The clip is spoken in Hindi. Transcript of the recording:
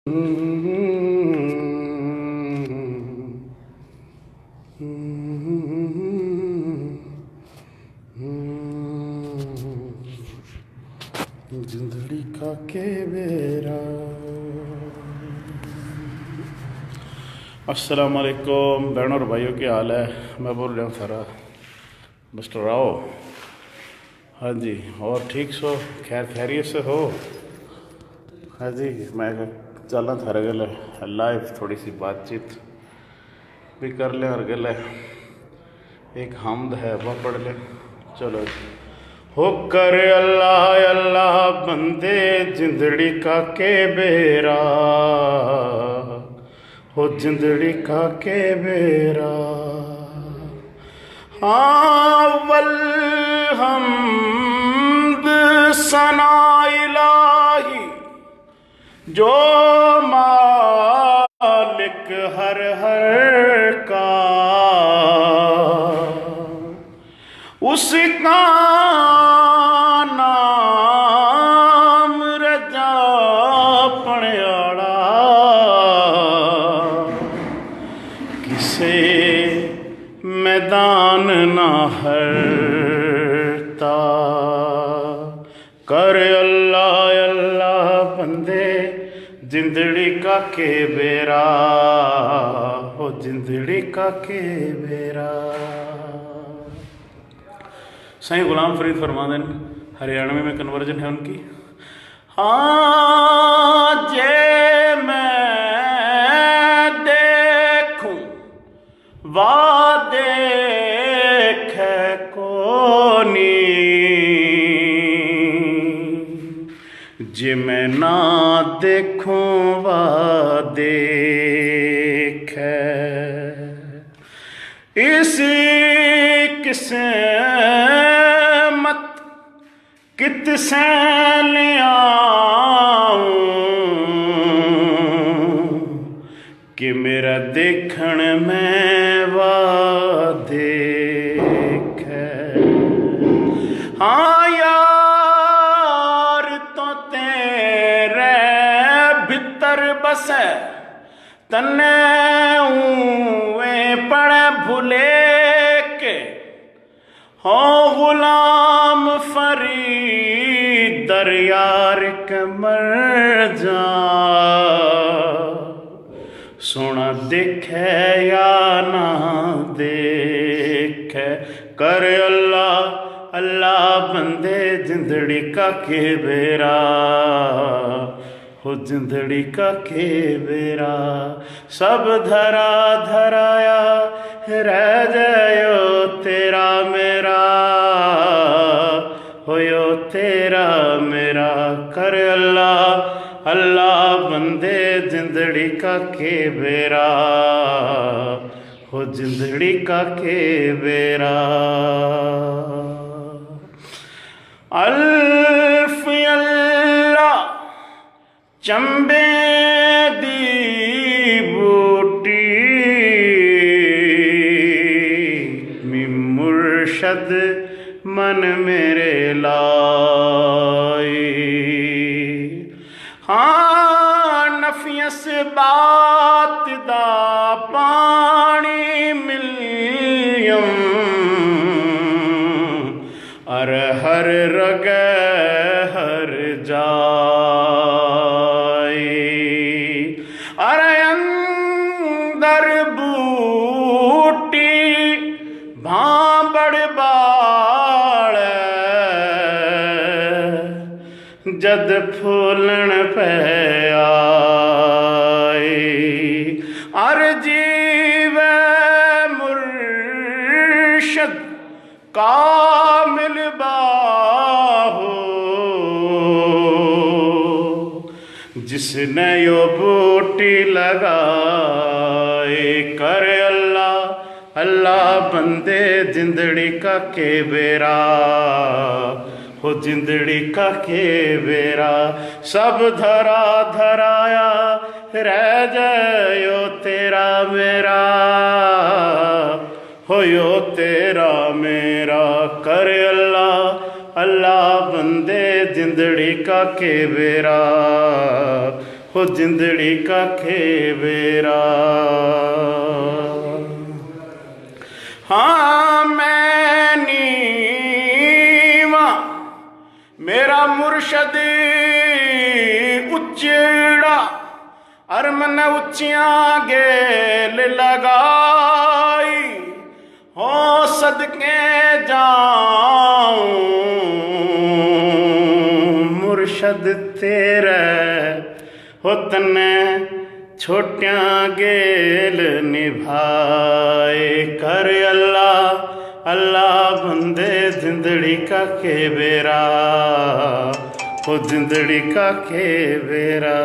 जिंदड़ी का के बेरा। अस्सलाम वालेकुम बहनों और भाइयों, क्या हाल है। मैं बोल रहा हूँ सारा मिस्टर राव। हाँ जी, और ठीक सो, खैर खैरियत से हो। हाँ जी, मैं चलना थारे गल लाइव थोड़ी सी बातचीत भी कर ले और गल एक हमद है वह पढ़ ले। चलो जी। हो कर अल्लाह अल्लाह बंदे जिंदड़ी का के बेरा, हो जिंदड़ी का के बेरा। वल हमद सना इलाही जो मालिक हर हर का, उसका नाम रजा पड़ियाड़ा। किसे मैदान ना हरता, कर अल्लाह अल्लाह बंदे जिंदड़ी का के बेरा, हो जिंदड़ी का के बेरा। साईं गुलाम फरीद फरमाते हैं, हरियाणवी में कन्वर्जन है उनकी। हाँ जे मैं देखूं वा देखे कोनी, जे मैं ना देखूं वा देखे। इसी किस्मत कित से ले आऊं कि मेरा देखण में वा देखे। हाँ यार तो तेरे भीतर बसे तन्ने ऊए पड़े भूले के, हो गुलाम फरीद दरयार के मर जा। सोना देखे या ना देखे, कर अल्लाह अल्लाह बंदे जिंदड़ी का के बेरा, हो जिंदड़ी का के बेरा। सब धरा धराया रह जायो तेरा मेरा, होयो तेरा मेरा। कर अल्लाह अल्लाह बंदे जिंदड़ी का के बेरा, हो जिंदड़ी का के बेरा। अल्फ अल्लाह चंबे दी बूटी मी मुर्शद मन मेरे लाई। हाँ नफियस बात दा पानी मिलियम, अर हर रग हर जाई। अरे अंदर बूटी भांबड़ बाड़, जद फूलन पे आई। अर जीवे मुर्शद कामिल बाहो, जिसने यो बूटी लगाए। कर अल्लाह अल्लाह बंदे जिंदड़ी का के बेरा, हो जिंदड़ी का के बेरा। सब धरा धराया रह जायो तेरा मेरा, होयो तेरा मेरा। कर अल्लाह अल्लाह बंदे जिंदड़ी का के बेरा, हो जिंदड़ी का खेवेरा। हाँ मैं नीवा मेरा मुर्शद उच्चड़ा अरमन उच्चियां गेल लगाई हो सदके जाऊं मुर्शद तेरे हो तने छोटिया गेल निभाए कर अल्लाह अल्लाह बंदे जिंदड़ी का खेवेरा हो जिंदड़ी का खेवेरा।